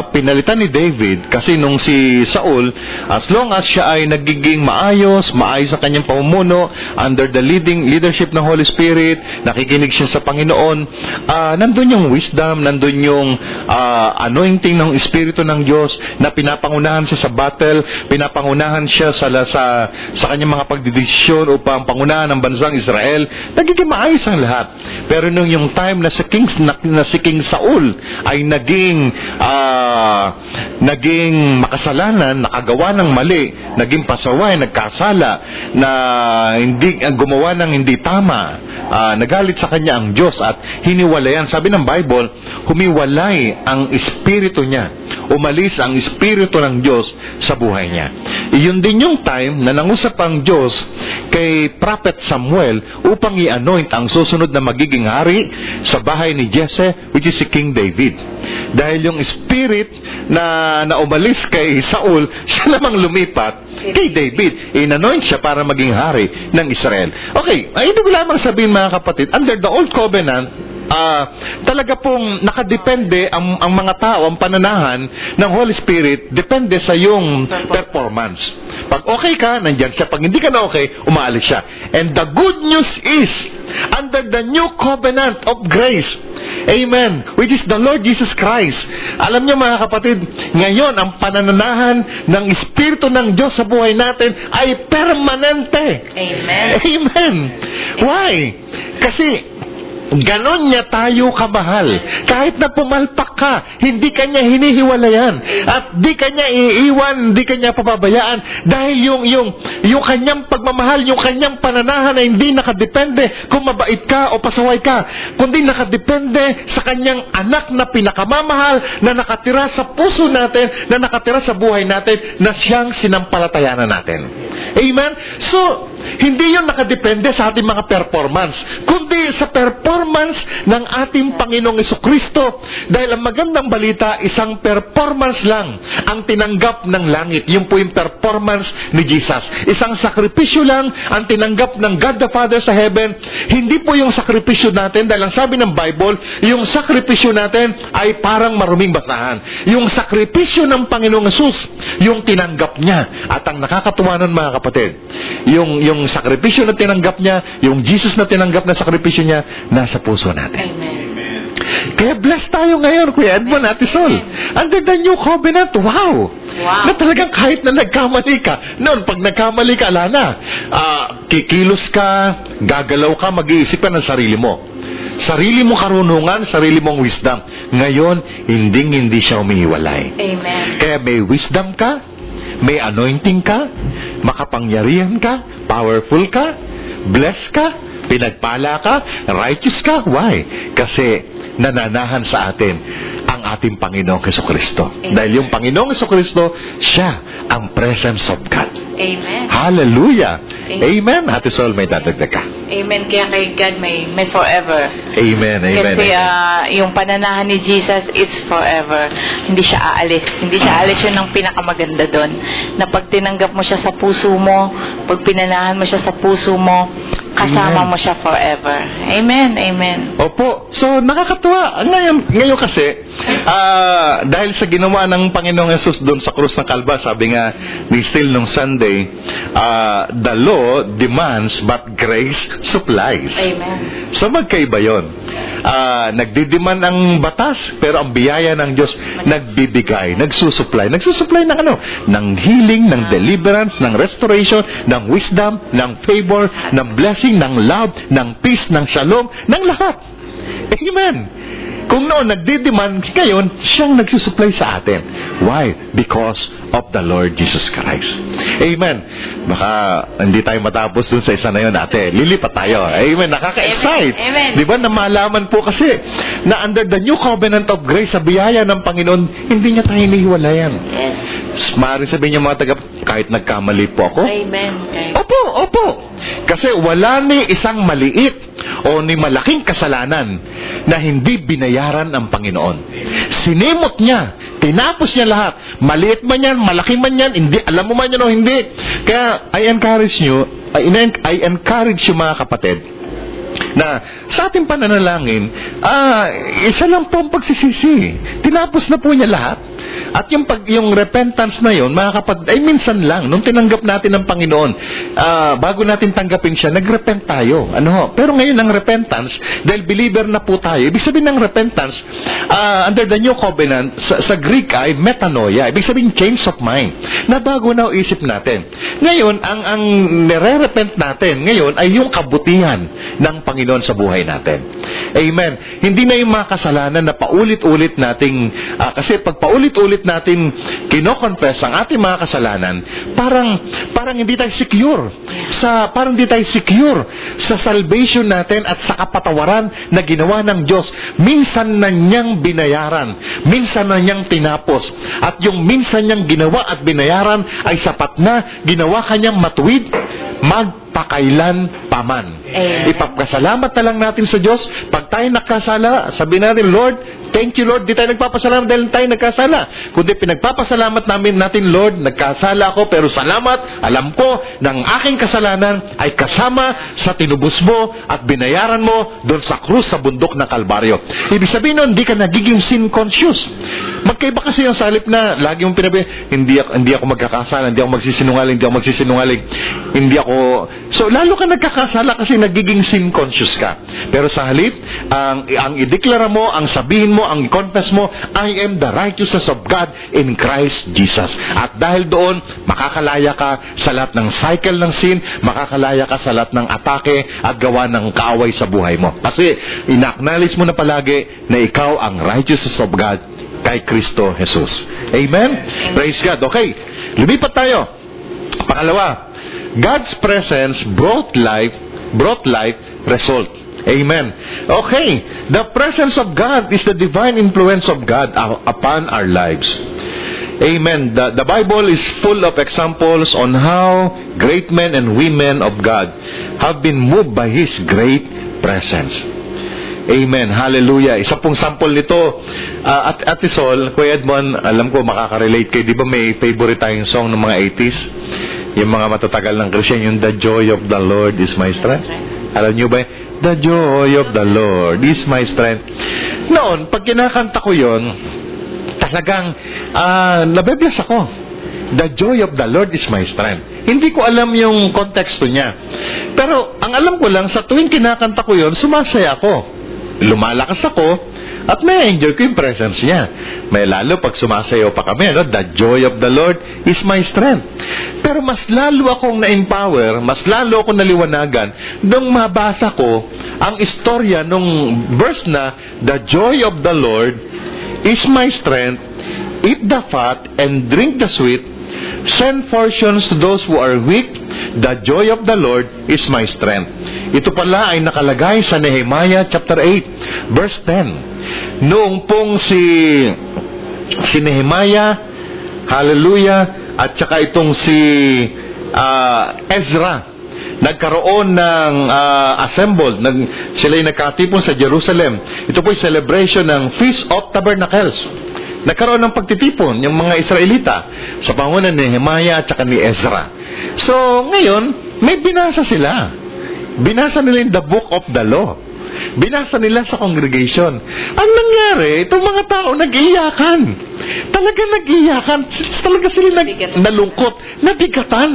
pinalitan ni David, kasi nung si Saul, as long as siya ay nagiging maayos sa kanyang pamumuno under the leadership ng Holy Spirit, nakikinig siya sa Panginoon, nandun yung wisdom, nandun yung anointing ng Espiritu ng Diyos, na pinapangunahan siya sa battle, pinapangunahan siya sa kanyang mga pagdidesisyon upang pangunahan ng bansang Israel. Nagiging maayos ang lahat. Pero nung yung time na si King Saul ay naging makasalanan, nakagawa ng mali, naging pasaway, nagkasala, na gumawa ng hindi tama, nagalit sa kanya ang Diyos at hiniwalayan. Sabi ng Bible, humiwalay ang espiritu niya, umalis ang espiritu ng Diyos sa buhay niya. Iyon din yung time na nangusap ang Diyos kay Prophet Samuel upang i-anoint ang susunod na magiging hari sa bahay ni Jesse, which is si King David. Dahil yung spirit na umalis kay Saul, siya lamang lumipat kay David. In-anoint siya para maging hari ng Israel. Okay, ibig lamang sabihin mga kapatid, under the old covenant, talaga pong nakadepende ang mga tao, ang pananahan ng Holy Spirit, depende sa yung performance. Pag okay ka, nandyan siya. Pag hindi ka na okay, umaalis siya. And the good news is, under the new covenant of grace. Amen. Which is the Lord Jesus Christ. Alam niyo mga kapatid, ngayon ang panananahan ng Espiritu ng Diyos sa buhay natin ay permanente. Amen. Amen. Why? Kasi ganon niya tayo kamahal. Kahit na pumalpak ka, hindi kanya hinihiwalayan. At di kanya iiwan, di kanya papabayaan. Dahil yung kanyang pagmamahal, yung kanyang pananahan ay hindi nakadepende kung mabait ka o pasaway ka. Kundi nakadepende sa kanyang anak na pinakamamahal na nakatira sa puso natin, na nakatira sa buhay natin, na siyang sinampalatayanan natin. Amen? So, hindi yun nakadepende sa ating mga performance, kundi sa performance ng ating Panginoong Jesucristo. Dahil ang magandang balita, isang performance lang ang tinanggap ng langit. Yun po yung performance ni Jesus. Isang sakripisyo lang ang tinanggap ng God the Father sa heaven. Hindi po yung sakripisyo natin, dahil ang sabi ng Bible, yung sakripisyo natin ay parang maruming basahan. Yung sakripisyo ng Panginoong Jesus, yung tinanggap niya. At ang nakakatuwa nun mga kapatid, yung sakripisyo na tinanggap niya, yung Jesus na tinanggap na sakripisyo niya, nasa puso natin. Amen. Kaya blessed tayo ngayon, Kuya Edmond, Ate Sol. Under the new covenant, wow! Na talagang kahit na nagkamali ka, noon, pag nagkamali ka, ala na, kikilos ka, gagalaw ka, mag-iisip ka ng sarili mo. Sarili mong karunungan, sarili mong wisdom. Ngayon, hindi siya umiiwalay. Amen. Kaya may wisdom ka, may anointing ka, makapangyarihan ka, powerful ka, blessed ka, pinagpala ka, righteous ka. Why? Kasi nananahan sa atin ang ating Panginoong Jesucristo. Dahil yung Panginoong Jesucristo, siya ang presence of God. Amen. Hallelujah! Amen. Ate Sol, may dadagdag ka. Amen. Kaya kay God may forever. Amen. Amen. Kasi Amen. yung pananahan ni Jesus is forever. Hindi siya aalis. Hindi siya aalis, yun ang pinakamaganda doon. Na pag tinanggap mo siya sa puso mo, pag pinanahan mo siya sa puso mo, kasama Amen. mo siya forever. Amen. Amen. Opo. So, nakakatuwa. Ngayon kasi, dahil sa ginawa ng Panginoong Yesus doon sa krus ng Kalba, sabi nga ni Still nung Sunday, the law demands but grace supplies. Amen. So, magkaiba yun. Nagdidemand ang batas, pero ang biyaya ng Diyos nagbibigay, nagsusupply. Nagsusupply ng ano? Ng healing, ng deliverance, ng restoration, ng wisdom, ng favor, ng blessing, ng love, ng peace, ng shalom, ng lahat. Amen. Kung noon nagdidemand, ngayon, siyang nagsusupply sa atin. Why? Because of the Lord Jesus Christ. Amen. Baka hindi tayo matapos dun sa isa na yun, ate. Lilipat tayo. Amen. Nakaka-excite. Amen. Di ba? Na malaman po kasi na under the new covenant of grace, sa biyaya ng Panginoon, hindi niya tayo hinihiwalayan. Yes. Maaaring sabihin niya mga taga, kahit nagkamali po ako. Amen. Opo. Kasi wala ni isang maliit o ni malaking kasalanan na hindi binayaran ng Panginoon. Sinimot niya, tinapos niya lahat. Maliit man yan, malaki man yan, hindi, alam mo man yan o hindi. Kaya I encourage you mga kapatid, na sa ating pananalangin, isa lang po ang pagsisisi. Tinapos na po niya lahat. At yung repentance na yon, mga kapatid, ay minsan lang, nung tinanggap natin ng Panginoon, bago natin tanggapin siya, nagrepent tayo. Pero ngayon ang repentance, dahil believer na po tayo, ibig sabihin ng repentance, under the new covenant, sa Greek ay metanoia, ibig sabihin change of mind, na bago na isip natin. Ngayon, ang nire-repent natin, ngayon, ay yung kabutihan ng Panginoon sa buhay natin. Amen. Hindi na yung mga kasalanan na paulit-ulit nating, kasi pag paulit-ulit natin kino-confess ang ating mga kasalanan, parang hindi tayo secure sa salvation natin at sa kapatawaran na ginawa ng Diyos. Minsan na niyang binayaran, minsan na niyang tinapos, at yung minsan niyang ginawa at binayaran ay sapat na, ginawa kanyang matuwid magpakailan paman. Amen. Ipagpasalamat na lang natin sa Diyos. Pag tayo nakasala, sabihin natin, Lord, Thank you, Lord. Di tayo nagpapasalamat dahil tayo nagkasala. Kundi pinagpapasalamat natin, Lord, nagkasala ako, pero salamat, alam ko na ang aking kasalanan ay kasama sa tinubos mo at binayaran mo doon sa krus sa bundok ng Kalbaryo. Ibig sabihin nun, hindi ka nagiging sin conscious. Magkaiba kasi yung salip na lagi mong hindi ako magkakasala, hindi ako magsisinungaling, so lalo ka nagkakasala kasi nagiging sin conscious ka. Pero sa halip, ang ideklara mo, ang sabihin mo, ang confess mo, I am the righteousness of God in Christ Jesus. At dahil doon, makakalaya ka sa lahat ng cycle ng sin, makakalaya ka sa lahat ng atake at gawa ng kaaway sa buhay mo. Kasi ina-acknowledge mo na palagi na ikaw ang righteousness of God kay Kristo Jesus. Amen? Praise God. Okay, lumipat tayo. Pangalawa, God's presence brought life result. Amen. Okay, the presence of God is the divine influence of God upon our lives. Amen. The Bible is full of examples on how great men and women of God have been moved by His great presence. Amen. Hallelujah. Isa pong sample nito, Ate Sol, Kuya Edmond, alam ko makaka-relate kayo. Di ba may favorite tayong song ng mga 80s? Yung mga matatagal ng Christian, yung The Joy of the Lord is My Strength. Alam nyo ba? The joy of the Lord is my strength. Noon, pag kinakanta ko yon, talagang nabibless ako. The joy of the Lord is my strength. Hindi ko alam yung konteksto niya. Pero ang alam ko lang, sa tuwing kinakanta ko yon, sumasaya ako. Lumalakas ako. At may enjoy ko yung presence niya. May lalo pag sumasayaw pa kami, the joy of the Lord is my strength. Pero mas lalo akong na-empower, mas lalo akong naliwanagan nung mabasa ko ang istorya nung verse na, the joy of the Lord is my strength, eat the fat and drink the sweet, send portions to those who are weak, the joy of the Lord is my strength. Ito pala ay nakalagay sa Nehemiah chapter 8, verse 10. Noong pong si Nehemiah, hallelujah, at saka itong si Ezra, nagkaroon ng assembled, sila'y nagkatipon sa Jerusalem. Ito po'y celebration ng Feast of Tabernacles. Nagkaroon ng pagtitipon yung mga Israelita sa pangunan ni Nehemiah at saka ni Ezra. So, ngayon, may binasa sila. Binasa nila yung the book of the law. Binasa nila sa congregation. Ang nangyari, itong mga tao nag-iyakan. Talaga nag-iyakan. Talaga sila nalungkot. Nabigatan.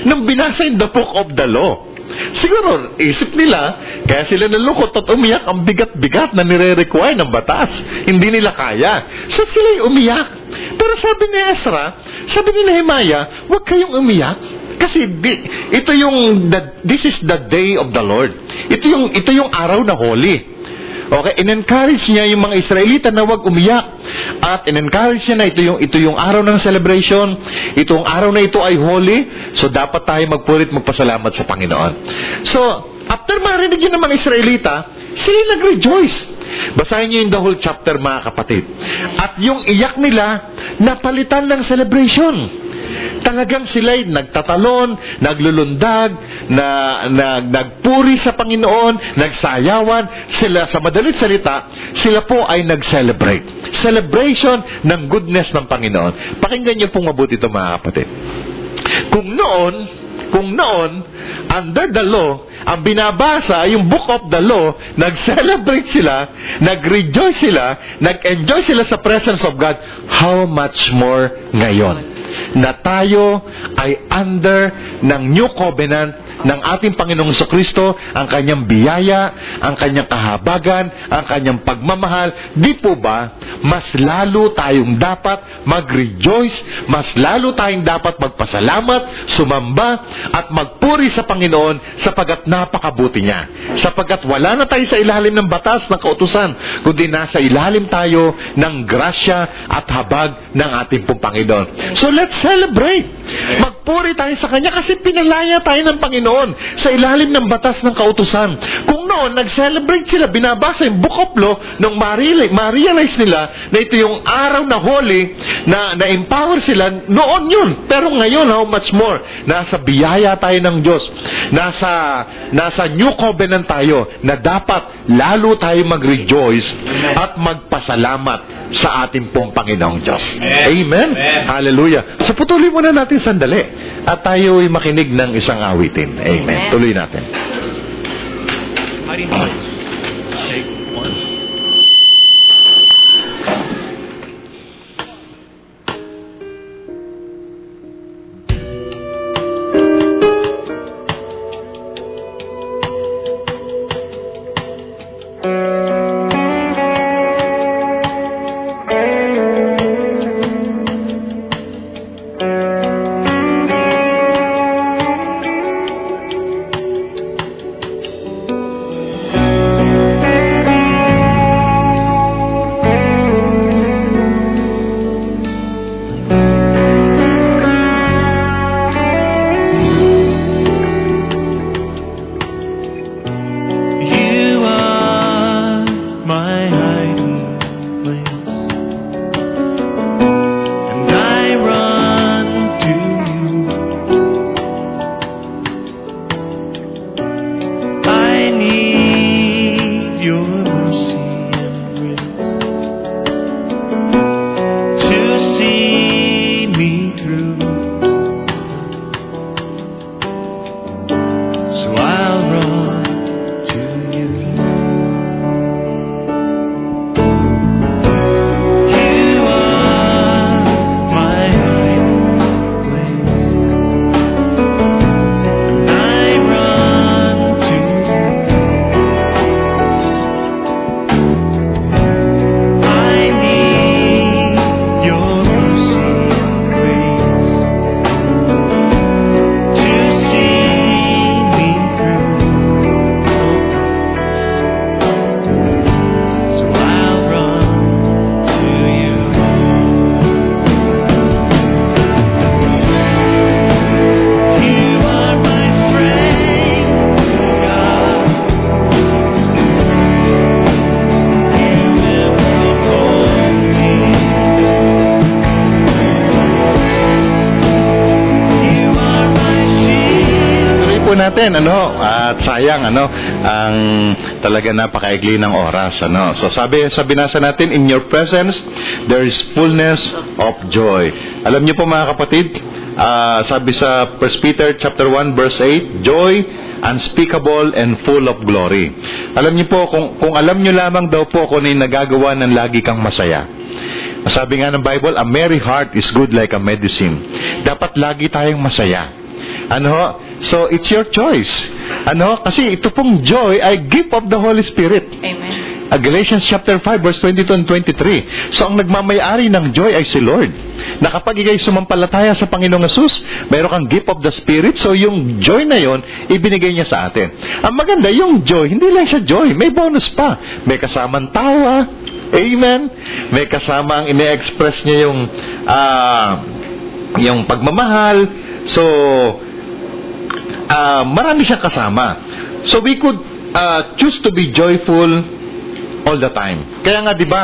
Nung binasa yung the book of the law. Siguro, isip nila, kaya sila nalungkot at umiyak ang bigat-bigat na nire-require ng batas. Hindi nila kaya. So sila'y umiyak. Pero sabi ni Ezra, sabi ni Nehemiah, huwag kayong umiyak. Kasi this is the day of the Lord. Ito yung araw na holy. Okay, in-encourage niya yung mga Israelita na huwag umiyak. At in-encourage niya na ito yung araw ng celebration. Itong araw na ito ay holy. So dapat tayo magpasalamat sa Panginoon. So, after marinig yun ng mga Israelita, sila nag-rejoice. Basahin niyo yung the whole chapter, mga kapatid. At yung iyak nila, napalitan ng celebration. Talagang sila'y nagtatalon, naglulundag, nagpuri sa Panginoon, nagsayawan. Sila, sa madalit salita, sila po ay nag-celebrate. Celebration ng goodness ng Panginoon. Pakinggan niyo pong mabuti ito, mga kapatid. Kung noon, under the law, ang binabasa, yung book of the law, nag-celebrate sila, nag-rejoice sila, nag-enjoy sila sa presence of God, how much more ngayon? Na tayo ay under ng new covenant ng ating Panginoong Jesucristo, ang kanyang biyaya, ang kanyang kahabagan, ang kanyang pagmamahal. Di po ba, mas lalo tayong dapat mag-rejoice, mas lalo tayong dapat magpasalamat, sumamba, at magpuri sa Panginoon sapagat napakabuti niya. Sapagat wala na tayo sa ilalim ng batas ng kautusan, kundi nasa ilalim tayo ng grasya at habag ng ating pong Panginoon. So let's celebrate. Magpuri tayo sa Kanya kasi pinalaya tayo ng Panginoon sa ilalim ng batas ng kautusan. Kung noon, nag-celebrate sila, binabasa yung Book of Law, nung ma-realize nila na ito yung araw na holy, na-empower sila, noon yun. Pero ngayon, how much more? Nasa biyaya tayo ng Diyos. Nasa New Covenant tayo na dapat lalo tayo mag-rejoice at magpasalamat sa ating pong Panginoong Diyos. Amen? Hallelujah. So patuloy muna natin sandali at tayo ay makinig ng isang awitin. Amen. Tuloy natin. You are my hiding place, and I run to you. I need your mercy and grace to see me through. So I'll run to you. You are my hiding place, and I run to you. I need your mercy and grace to see me through. So I'll run to you. You are my strength, God. You will uphold me. You are my shield. Tuloy po natin, at sayang, ang talaga napakaigli ng oras, So sabi sa binasa natin, in your presence, there is fullness of joy. Alam niyo po mga kapatid, sabi sa 1 Peter chapter 1 verse 8, joy unspeakable and full of glory. Alam niyo po, kung alam niyo lamang daw po kung ano yung nagagawa ng lagi kang masaya. Sabi nga ng Bible, a merry heart is good like a medicine. Dapat lagi tayong masaya. So it's your choice. Kasi ito pong joy ay gift of the Holy Spirit. Amen. Galatians chapter 5 verse 22 and 23. So ang nagmamayari ng joy ay si Lord. Na kapag ikay sumampalataya sa Panginoong Hesus, mayroon kang gift of the Spirit. So yung joy na yon, ibinigay niya sa atin. Ang maganda, yung joy, hindi lang siya joy, may bonus pa. May kasamang tawa. Amen. May kasamang ine-express niya yung pagmamahal. So marami siyang kasama. So we could choose to be joyful all the time. Kaya nga 'di ba,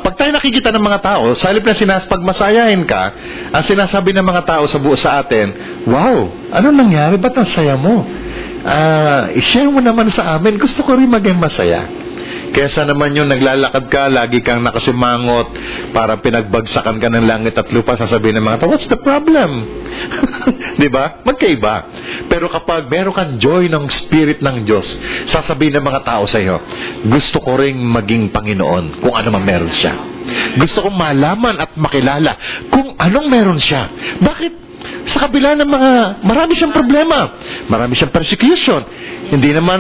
pag tayo nakikita ng mga tao, sa halip na pagmasayahin ka, ang sinasabi ng mga tao sa atin, wow, ano nangyari? Ba't ang saya mo? I-share mo naman sa amin. Gusto ko rin maging masaya. Kesa naman yung naglalakad ka, lagi kang nakasimangot, parang pinagbagsakan ka ng langit at lupa, sasabihin ng mga tao, what's the problem? Di ba? Magkaiba. Pero kapag meron kang joy ng Spirit ng Diyos, sasabihin ng mga tao sa iyo, gusto ko ring maging Panginoon kung ano man meron siya. Gusto kong malaman at makilala kung anong meron siya. Bakit? Sa kabila ng marami siyang problema, marami siyang persecution, hindi naman,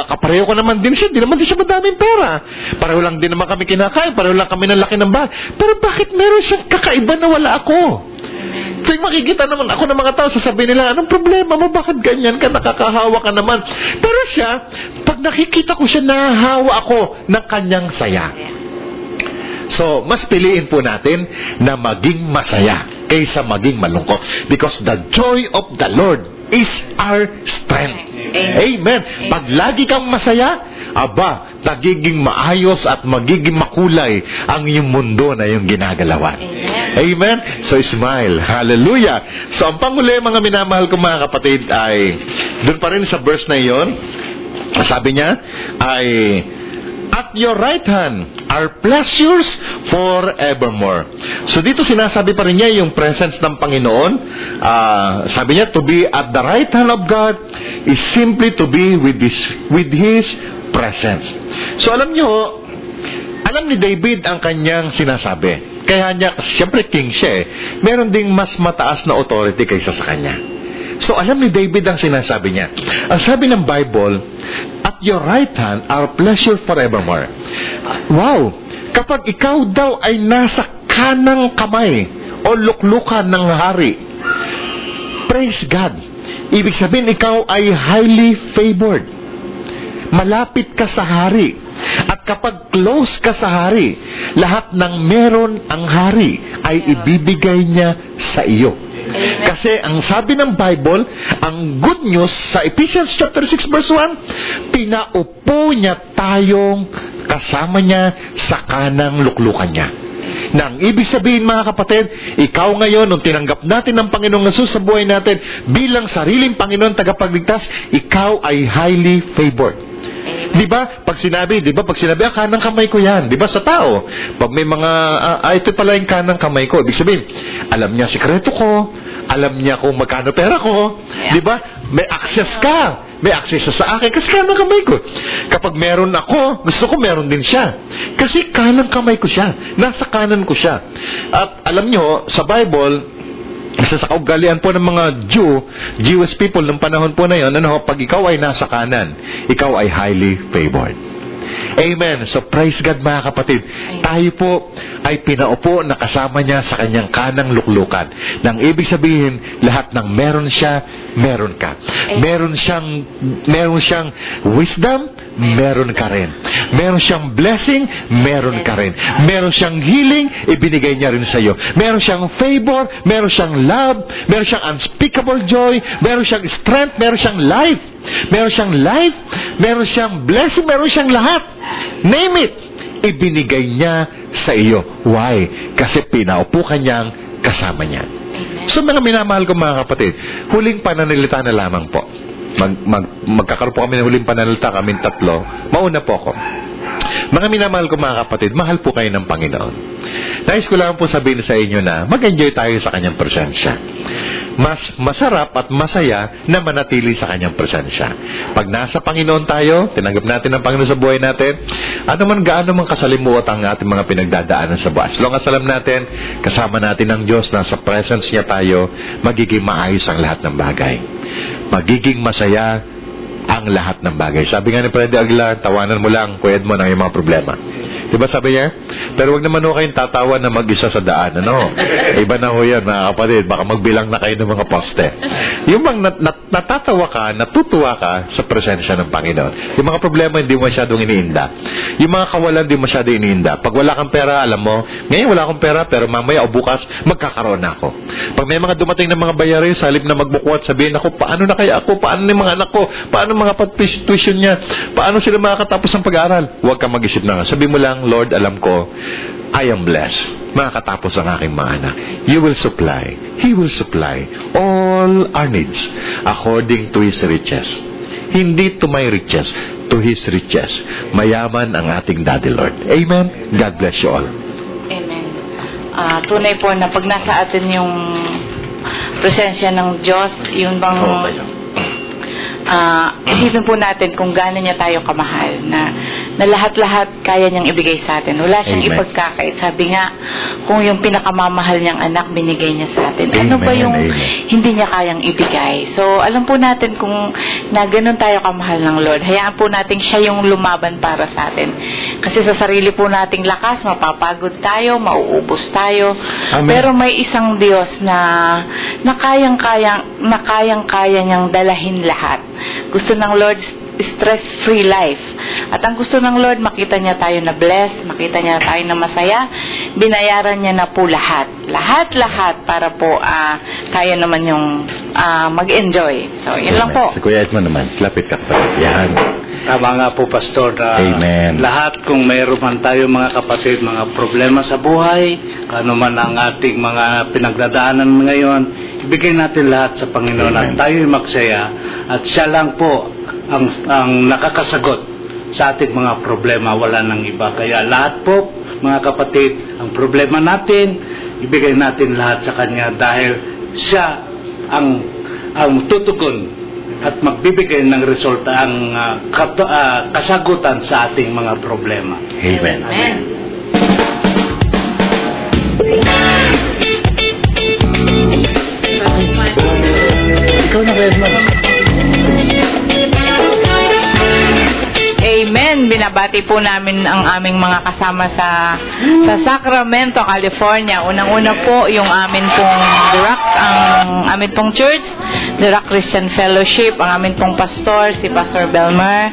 kapareho ko naman din siya, hindi naman din siya madaming pera, pareho lang din naman kami kinakain, pareho lang kami ng laki ng bahay, pero bakit meron siyang kakaiba na wala ako? So yung makikita naman ako ng mga tao, sasabihin nila, anong problema mo, bakit ganyan ka, nakakahawa ka naman, pero siya, pag nakikita ko siya, nahahawa ako ng kanyang saya. So, mas piliin po natin na maging masaya. kaysa maging malungkot. Because the joy of the Lord is our strength. Amen. Pag lagi kang masaya, aba, nagiging maayos at magiging makulay ang iyong mundo na iyong ginagalawan. Amen. So smile. Hallelujah. So ang panghuli, mga minamahal kong mga kapatid, ay doon pa rin sa verse na iyon, sabi niya ay, at your right hand are pleasures forevermore. So dito sinasabi pa rin niya yung presence ng Panginoon. Sabi niya, to be at the right hand of God is simply to be with His presence. So alam niyo, alam ni David ang kanyang sinasabi. Kaya niya, siyempre king siya meron ding mas mataas na authority kaysa sa kanya. So alam ni David ang sinasabi niya. Ang sabi ng Bible, at your right hand are pleasure forevermore. Wow! Kapag ikaw daw ay nasa kanang kamay o luklukan ng hari, praise God. Ibig sabihin, ikaw ay highly favored. Malapit ka sa hari. At kapag close ka sa hari, lahat ng meron ang hari ay ibibigay niya sa iyo. Kasi ang sabi ng Bible, ang good news sa Ephesians chapter 6 verse 1, pinaupo niya tayong kasama niya sa kanang luklukan niya. Nang ibig sabihin, mga kapatid, ikaw ngayon, nung tinanggap natin ng Panginoong Jesus sa buhay natin bilang sariling Panginoon tagapagligtas, ikaw ay highly favored. Di ba? Pag sinabi, kanang kamay ko yan. Di ba? Sa tao, pag may mga, ito pala yung kanang kamay ko. Ibig sabihin, alam niya sikreto ko, alam niya kung magkano pera ko. Di ba? May access ka. May access sa akin kasi kanang kamay ko. Kapag meron ako, gusto ko meron din siya. Kasi kanang kamay ko siya. Nasa kanan ko siya. At alam niyo, sa Bible, isa sa kaugalian po ng mga Jewish people ng panahon po na yun, pag ikaw ay nasa kanan, ikaw ay highly favored. Amen. So praise God, mga kapatid. Tayo po ay pinaupo na kasama niya sa kanyang kanang luklukan. Nang ibig sabihin, lahat ng meron siya, meron ka. Meron siyang wisdom, meron ka rin. Meron siyang blessing, meron ka rin. Meron siyang healing, ibinigay niya rin sa iyo. Meron siyang favor, meron siyang love, meron siyang unspeakable joy, meron siyang strength, meron siyang life. Meron siyang life, meron siyang blessing, meron siyang lahat. Name it. Ibinigay niya sa iyo. Why? Kasi pinaupo ka niyang kasama niya. So mga minamahal ko, mga kapatid, huling pananalita na lamang po. Magkakaroon po kami ng huling pananalita, kaming tatlo. Mauna po ako. Mga minamahal ko, mga kapatid, mahal po kayo ng Panginoon. Nais ko lang po sabihin sa inyo na mag-enjoy tayo sa kanyang presensya. Mas masarap at masaya na manatili sa kanyang presensya. Pag nasa Panginoon tayo, tinanggap natin ang Panginoon sa buhay natin, gaano man kasalimuot ang ating mga pinagdadaanan sa buhay. As long as alam natin, kasama natin ang Diyos, nasa presence niya tayo, magiging maayos ang lahat ng bagay. Magiging masaya ang lahat ng bagay. Sabi nga ni Freddy Aguilar, tawanan mo lang, Kuya Edmond, ang iyong mga problema. Diba sabi niya? Pero wag naman ho kayong tatawa na mag-isa sa daan. Iba na ho yan, mga kapatid. Baka magbilang na kayo ng mga poste. Yung bang natatawa ka, natutuwa ka sa presensya ng Panginoon. Yung mga problema hindi masyadong iniinda. Yung mga kawalan hindi masyadong iniinda. Pag wala kang pera, alam mo, ngayon wala akong pera, pero mamaya o bukas, magkakaroon na ako. Pag may mga dumating na mga bayarin, sa halip na magbukwat, sabihin ako, paano na kaya ako? Paano na yung mga anak ko? Paano mga tuition niya? Paano sila makakatapos ng pag-aaral? Huwag kang mag-isip na. Sabi mo lang, Lord, alam ko, I am blessed. Makakatapos ang aking mga anak. You will supply. He will supply all our needs according to His riches. Hindi to my riches, to His riches. Mayaman ang ating Daddy Lord. Amen? God bless you all. Amen. Tunay po na pag nasa atin yung presensya ng Diyos, yun bang isipin po natin kung gaano niya tayo kamahal, na lahat-lahat kaya niyang ibigay sa atin. Wala siyang Amen. ipagkakait. Sabi nga, kung yung pinakamamahal niyang anak, binigay niya sa atin. Ano ba Amen, yung amen. hindi niya kayang ibigay? So, alam po natin kung na ganun tayo kamahal ng Lord. Hayaan po natin siya yung lumaban para sa atin. Kasi sa sarili po nating lakas, mapapagod tayo, mauubos tayo. Amen. Pero may isang Diyos na kayang-kaya niyang dalahin lahat. Gusto ng Lord, stress-free life. At ang gusto ng Lord, makita niya tayo na blessed, makita niya tayo na masaya, binayaran niya na po lahat. Lahat para po kaya naman yung mag-enjoy. So, yun lang po. Si Kuya Edmond naman, lapit ka pa. Yan. Tama nga po, Pastor. Amen. Lahat, kung mayroon man tayo mga kapatid, mga problema sa buhay, ano man ang ating mga pinagdadaanan ngayon, ibigay natin lahat sa Panginoon at Amen. tayo'y magsaya. At siya lang po ang nakakasagot sa ating mga problema, wala nang iba. Kaya lahat po, mga kapatid, ang problema natin, ibigay natin lahat sa Kanya dahil siya ang tutugon at magbibigay ng resulta, ang kasagutan sa ating mga problema. Amen. Amen. Ikaw na, Kuya Edmond. Amen. Binabati po namin ang aming mga kasama sa Sacramento, California. Unang-una po yung amin pong ang amin pong church, The Rock Christian Fellowship, ang amin pong pastor, si Pastor Belmer,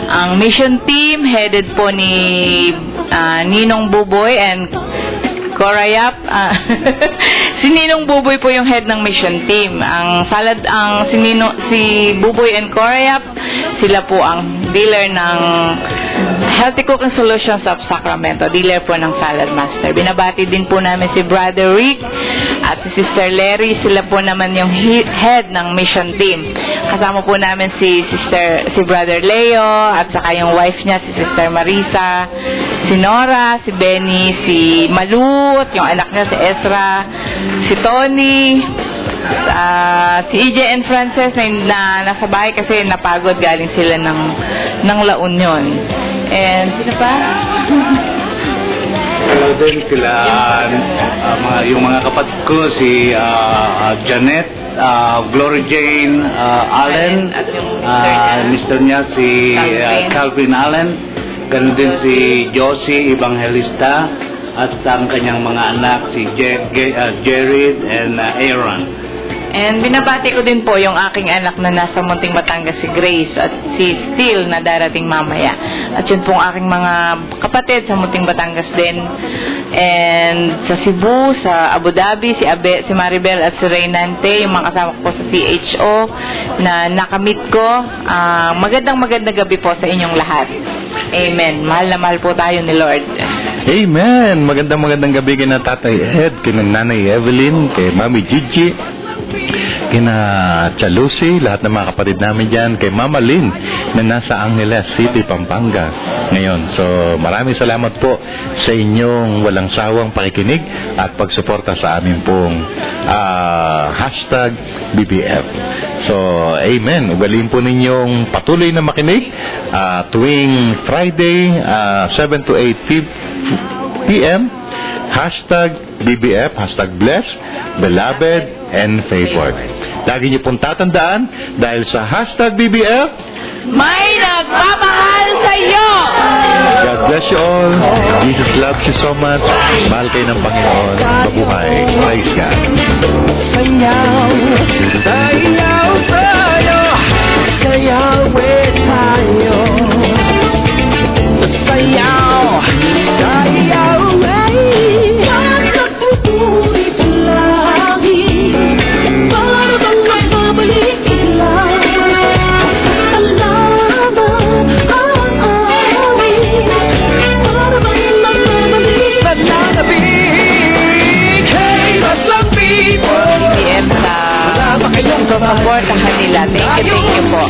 ang mission team headed po ni Ninong Buboy and Corayap. Si Ninong Buboy po yung head ng mission team. Si Buboy and Corayap, sila po ang dealer ng Healthy Cooking Solutions of Sacramento, dealer po ng Salad Master. Binabati din po namin si Brother Rick at si Sister Larry, sila po naman yung head ng mission team. Kasama po namin si Brother Leo at saka yung wife niya, si Sister Marisa, si Nora, si Benny, si Malut, yung anak niya si Ezra, si Tony, si EJ and Frances na nasa bahay kasi napagod, galing sila ng La Union. And sino pa? Hello din sila, yung mga kapatid ko, si Janet, Glory Jane Allen, At yung Mr. niya si Calvin Allen, ganun din si Josie Evangelista, at ang kanyang mga anak si Jared and Aaron. And binabati ko din po yung aking anak na nasa Munting Batangas, si Grace, at si Steel na darating mamaya. At yun pong aking mga kapatid sa Munting Batangas din. And sa Cebu, sa Abu Dhabi, si Maribel at si Reynante, yung mga kasama ko sa CHO na nakamit ko. Magandang gabi po sa inyong lahat. Amen. Mahal na mahal po tayo ni Lord. Amen. Magandang gabi kina Tatay Ed, kina Nanay Evelyn, kay Mami Gigi, kina Chalusi, lahat ng mga kapatid namin dyan, kay Mama Lynn na nasa Angeles City, Pampanga ngayon. So maraming salamat po sa inyong walang sawang pakikinig at pagsuporta sa amin pong #BBF. So amen, ugaliin po ninyong patuloy na makinig tuwing Friday 7 to 8 p.m. #BBF, #bless, beloved, and favored. Lagi niyo pong tatandaan, dahil sa #BBF, May nagmamahal sa iyo! God bless you all. Jesus loves you so much. Mahal kayo ng Panginoon. Mabuhay. Praise God. Sayaw, sayaw sa'yo, sayawin tayo. Sayaw, sayaw, nagpupuri sa langit, para bang magbabalik sila. Salamat ang awit, para bang magbabalik sa nanabig. Hey, Muslim people, BBF sa suportahan nila. Thank you po.